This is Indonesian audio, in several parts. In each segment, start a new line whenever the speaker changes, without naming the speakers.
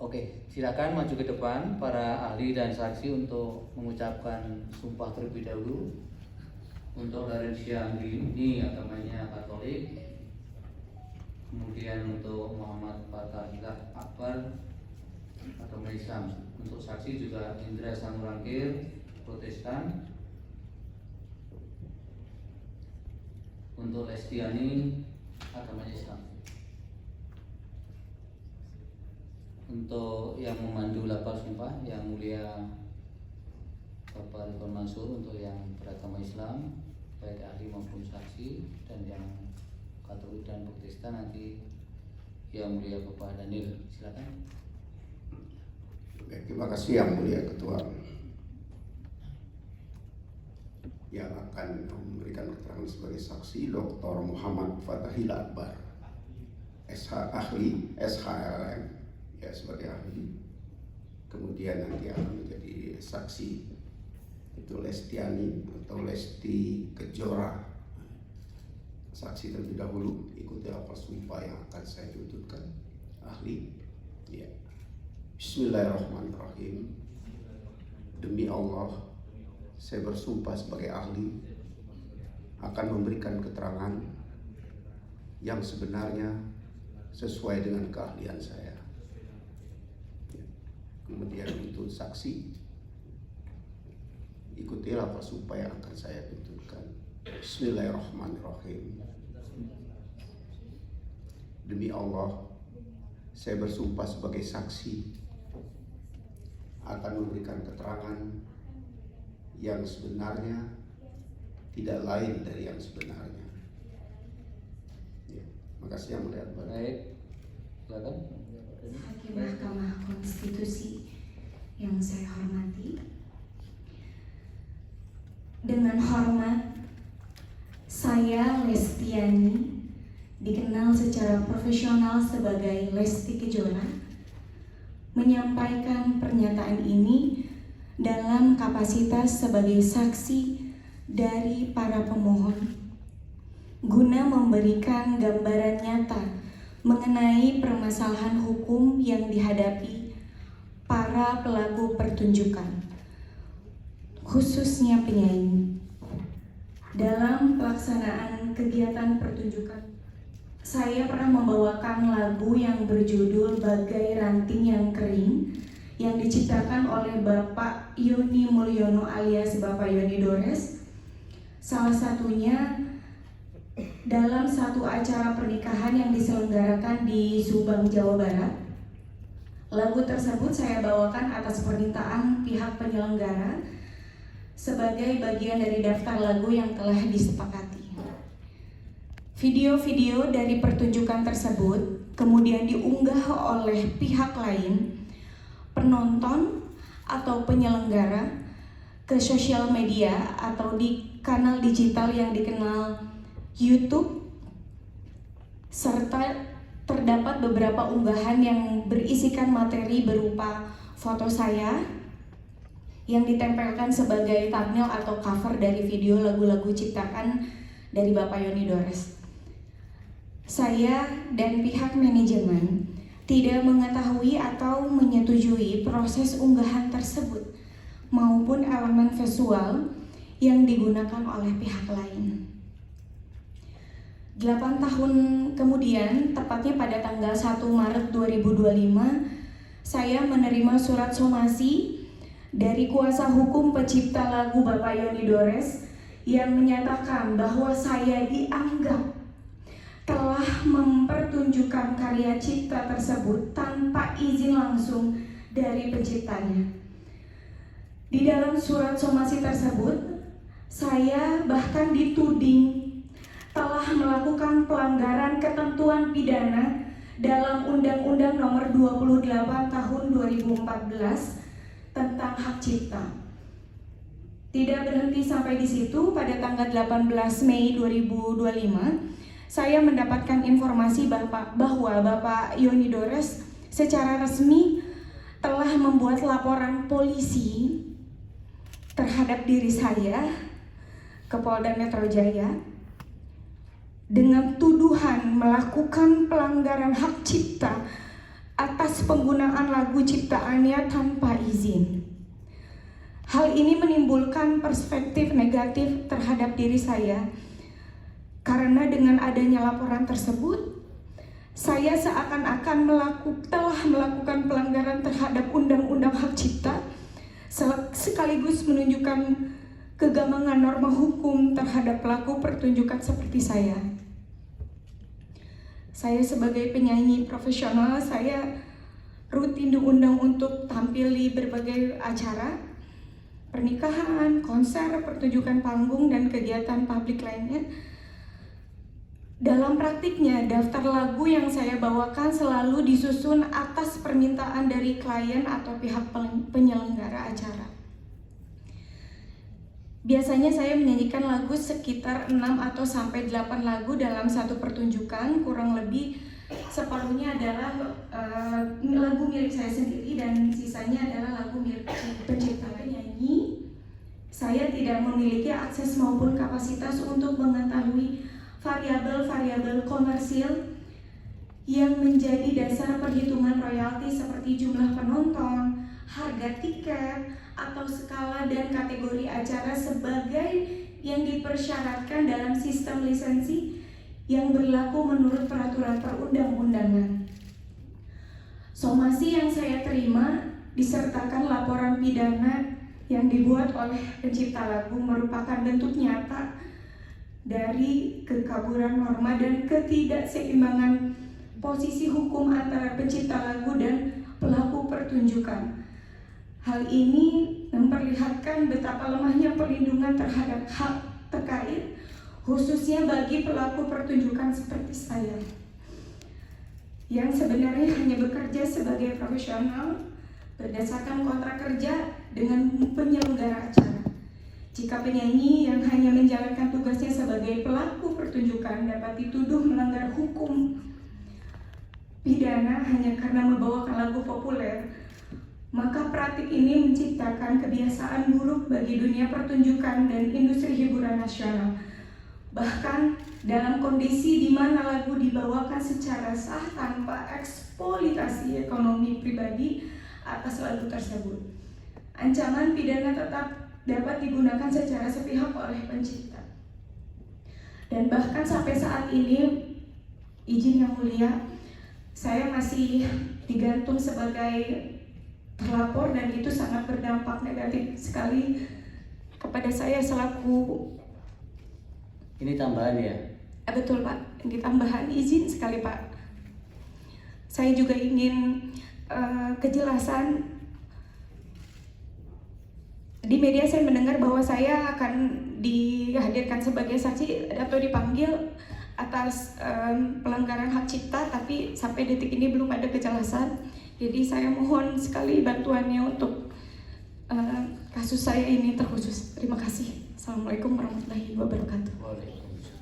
Oke, silakan maju ke depan para ahli dan saksi untuk mengucapkan sumpah terlebih dahulu. Untuk dari siang ini agamanya Katolik, kemudian untuk Muhammad Fatahillah Akbar agama Islam, untuk saksi juga Indra Samurangkir Protestan, untuk Lestiani agamanya Islam. Untuk yang memandu lapor sumpah yang mulia Bapak Ridwan Mansur, untuk yang beragama Islam baik ahli maupun saksi, dan yang Katolik dan Protestan nanti yang mulia Bapak Daniel. Silakan.
Terima kasih yang mulia Ketua. Yang akan memberikan keterangan sebagai saksi Dr. Muhammad Fatahillah Akbar, SH ahli, SHLM ya sebagai ahli. Kemudian nanti akan menjadi saksi itu Lestiani atau Lesti Kejora. Saksi terlebih dahulu, ikuti apa sumpah yang akan saya tuturkan. Ahli, ya. Bismillahirrahmanirrahim. Demi Allah, saya bersumpah sebagai ahli akan memberikan keterangan yang sebenarnya sesuai dengan keahlian saya. Kemudian untuk saksi, ikutilah apa sumpah yang akan saya tuturkan. Bismillahirrahmanirrahim. Demi Allah, saya bersumpah sebagai saksi akan memberikan keterangan yang sebenarnya tidak lain dari yang sebenarnya. Ya, makasih yang melihat.
Baik, silakan.
Hakim Mahkamah Konstitusi yang saya hormati, dengan hormat saya Lestiani, dikenal secara profesional sebagai Lesti Kejora, menyampaikan pernyataan ini dalam kapasitas sebagai saksi dari para pemohon guna memberikan gambaran nyata mengenai permasalahan hukum yang dihadapi para pelaku pertunjukan, khususnya penyanyi. Dalam pelaksanaan kegiatan pertunjukan, saya pernah membawakan lagu yang berjudul Bagai Ranting Yang Kering yang diciptakan oleh Bapak Yoni Mulyono alias Bapak Yoni Dores. Salah satunya dalam satu acara pernikahan yang diselenggarakan di Subang, Jawa Barat. Lagu tersebut saya bawakan atas permintaan pihak penyelenggara sebagai bagian dari daftar lagu yang telah disepakati. Video-video dari pertunjukan tersebut kemudian diunggah oleh pihak lain, penonton atau penyelenggara, ke sosial media atau di kanal digital yang dikenal YouTube, serta terdapat beberapa unggahan yang berisikan materi berupa foto saya yang ditempelkan sebagai thumbnail atau cover dari video lagu-lagu ciptaan dari Bapak Yoni Dores. Saya dan pihak manajemen tidak mengetahui atau menyetujui proses unggahan tersebut maupun elemen visual yang digunakan oleh pihak lain. 8 tahun kemudian, tepatnya pada tanggal 1 Maret 2025, saya menerima surat somasi dari kuasa hukum pencipta lagu Bapak Yoni Dores yang menyatakan bahwa saya dianggap telah mempertunjukkan karya cipta tersebut tanpa izin langsung dari penciptanya. Di dalam surat somasi tersebut, saya bahkan dituding telah melakukan pelanggaran ketentuan pidana dalam Undang-Undang Nomor 28 Tahun 2014 tentang hak cipta. Tidak berhenti sampai di situ, pada tanggal 18 Mei 2025, saya mendapatkan informasi bahwa Bapak Yoni Dores secara resmi telah membuat laporan polisi terhadap diri saya ke Polda Metro Jaya dengan tuduhan melakukan pelanggaran hak cipta atas atas penggunaan lagu ciptaannya tanpa izin. Hal ini menimbulkan perspektif negatif terhadap diri saya, karena dengan adanya laporan tersebut, saya seakan-akan telah melakukan pelanggaran terhadap Undang-Undang Hak Cipta, sekaligus menunjukkan kegamangan norma hukum terhadap pelaku pertunjukan seperti saya. Saya sebagai penyanyi profesional, saya rutin diundang untuk tampil di berbagai acara, pernikahan, konser, pertunjukan panggung, dan kegiatan publik lainnya. Dalam praktiknya, daftar lagu yang saya bawakan selalu disusun atas permintaan dari klien atau pihak penyelenggara acara. Biasanya saya menyanyikan lagu sekitar 6 atau sampai 8 lagu dalam satu pertunjukan, kurang lebih separuhnya adalah lagu milik saya sendiri dan sisanya adalah lagu milik pencipta penyanyi. Saya tidak memiliki akses maupun kapasitas untuk mengetahui variabel-variabel komersil yang menjadi dasar perhitungan royalti seperti jumlah penonton, harga tiket, atau skala dan kategori acara sebagai yang dipersyaratkan dalam sistem lisensi yang berlaku menurut peraturan perundang-undangan. Somasi yang saya terima disertakan laporan pidana yang dibuat oleh pencipta lagu merupakan bentuk nyata dari kekaburan norma dan ketidakseimbangan posisi hukum antara pencipta lagu dan pelaku pertunjukan. Hal ini memperlihatkan betapa lemahnya perlindungan terhadap hak terkait, khususnya bagi pelaku pertunjukan seperti saya, yang sebenarnya hanya bekerja sebagai profesional berdasarkan kontrak kerja dengan penyelenggara acara. Jika penyanyi yang hanya menjalankan tugasnya sebagai pelaku pertunjukan dapat dituduh melanggar hukum pidana hanya karena membawakan lagu populer, maka praktik ini menciptakan kebiasaan buruk bagi dunia pertunjukan dan industri hiburan nasional. Bahkan dalam kondisi di mana lagu dibawakan secara sah tanpa eksploitasi ekonomi pribadi atas lagu tersebut, ancaman pidana tetap dapat digunakan secara sepihak oleh pencipta. Dan bahkan sampai saat ini, izin yang mulia, saya masih digantung sebagai terlapor dan itu sangat berdampak negatif sekali kepada saya selaku.
Ini tambahan ya?
Betul Pak, ini tambahan, izin sekali Pak. Saya juga ingin kejelasan. Di media saya mendengar bahwa saya akan dihadirkan sebagai saksi atau dipanggil atas pelanggaran hak cipta, tapi sampai detik ini belum ada kejelasan. Jadi saya mohon sekali bantuannya untuk kasus saya ini terkhusus. Terima kasih. Assalamualaikum warahmatullahi wabarakatuh.
Waalaikumsalam.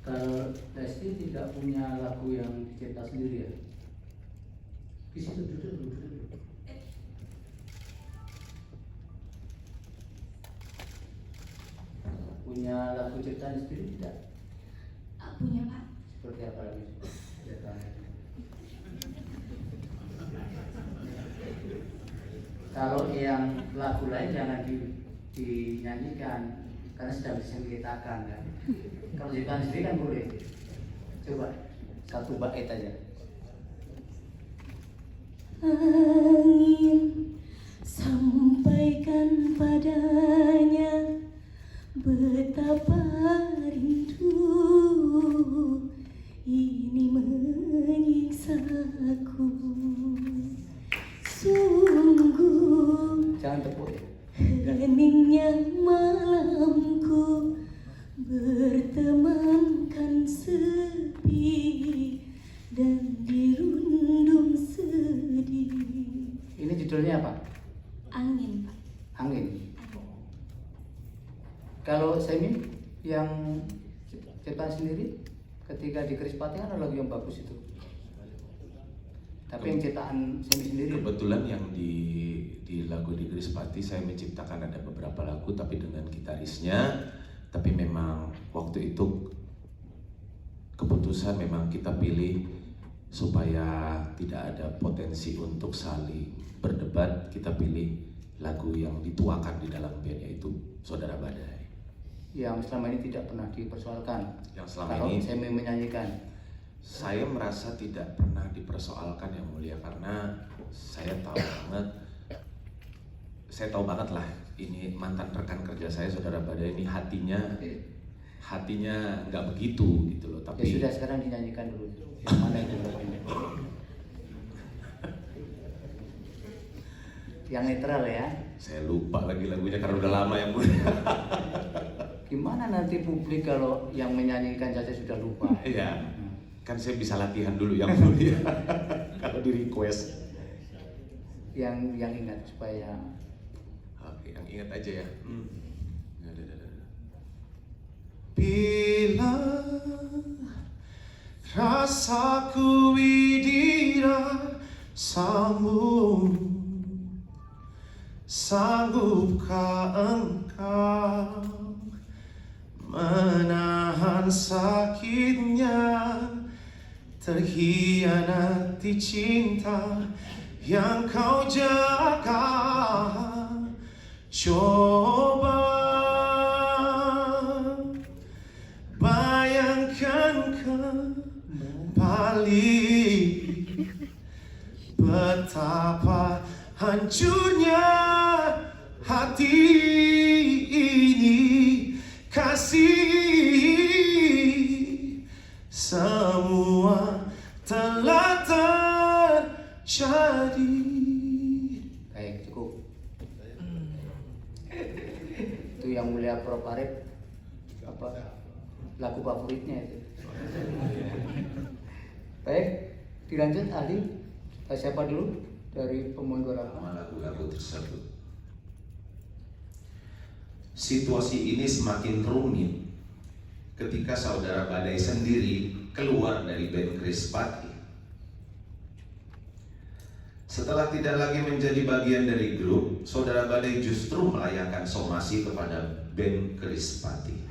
Kalau Lesti tidak punya lagu yang dicipta sendiri ya? Di situ duduk. Punya lagu ciptaan sendiri tidak?
Punya Pak.
Seperti apa lagi? Kalau yang lagu lain jangan dinyanyikan karena sudah bisa diceritakan kan. Kalau ciptaan sendiri kan boleh. Coba satu bait aja.
Angin sampaikan padanya betapa rindu ini menyiksaku. Sungguh
Jangan tepuk ya.
heningnya malamku bertemankan sepi dan dirundung sedih.
Ini judulnya apa?
Angin Pak.
Angin. Kalau Semi yang ciptaan sendiri ketika di Krispati kan ada lagu yang bagus itu. Tapi yang ciptaan Semi sendiri
kebetulan yang di lagu di Krispati saya menciptakan ada beberapa lagu tapi dengan gitarisnya, tapi memang waktu itu keputusan memang kita pilih supaya tidak ada potensi untuk saling berdebat, kita pilih lagu yang dituakan di dalam band, yaitu Saudara Badai.
Yang selama ini tidak pernah dipersoalkan.
Yang selama
kalau
ini
saya menyanyikan.
Saya merasa tidak pernah dipersoalkan, Yang Mulia, karena saya tahu banget lah, ini mantan rekan kerja saya, Saudara Badai ini hatinya nggak begitu gitu loh. Tapi
Ya sudah, sekarang dinyanyikan dulu. Yang mana itu lagunya? Yang netral ya.
saya lupa lagi lagunya karena udah lama, Yang Mulia.
Gimana nanti publik kalau yang menyanyikan saja sudah lupa?
Iya, kan saya bisa latihan dulu, Yang Mulia. Kalau di request.
Yang ingat supaya.
Oke, yang ingat aja ya. Bila rasaku dirasamu, sanggupkah engkau menahan sakitnya terhianati cinta yang kau jaga? Coba bayangkan kembali betapa hancurnya hati ini, kasih semua telah terjadi.
Baik, cukup. Itu Yang Mulia Prof Arif apa lagu favoritnya itu. Baik, dilanjut ahli. Siapa dulu dari pemohon 28?
Lagu-lagu tersebut. Situasi ini semakin rumit ketika Saudara Badai sendiri keluar dari band Krispati. Setelah tidak lagi menjadi bagian dari grup, Saudara Badai justru melayangkan somasi kepada band Krispati.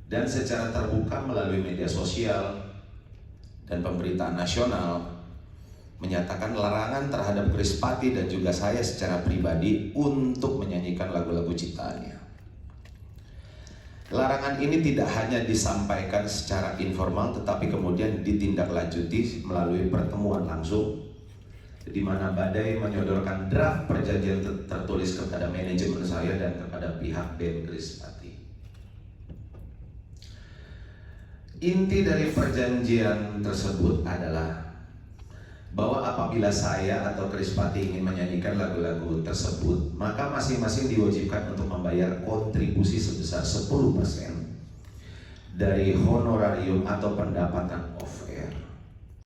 Dan secara terbuka melalui media sosial dan pemberitaan nasional menyatakan larangan terhadap Krispati dan juga saya secara pribadi untuk menyanyikan lagu-lagu ciptaannya. Larangan ini tidak hanya disampaikan secara informal, tetapi kemudian ditindaklanjuti melalui pertemuan langsung, di mana Badai menyodorkan draft perjanjian tertulis kepada manajemen saya dan kepada pihak band Krispati. Inti dari perjanjian tersebut adalah bahwa apabila saya atau Krispati ingin menyanyikan lagu-lagu tersebut, maka masing-masing diwajibkan untuk membayar kontribusi sebesar 10% dari honorarium atau pendapatan off air.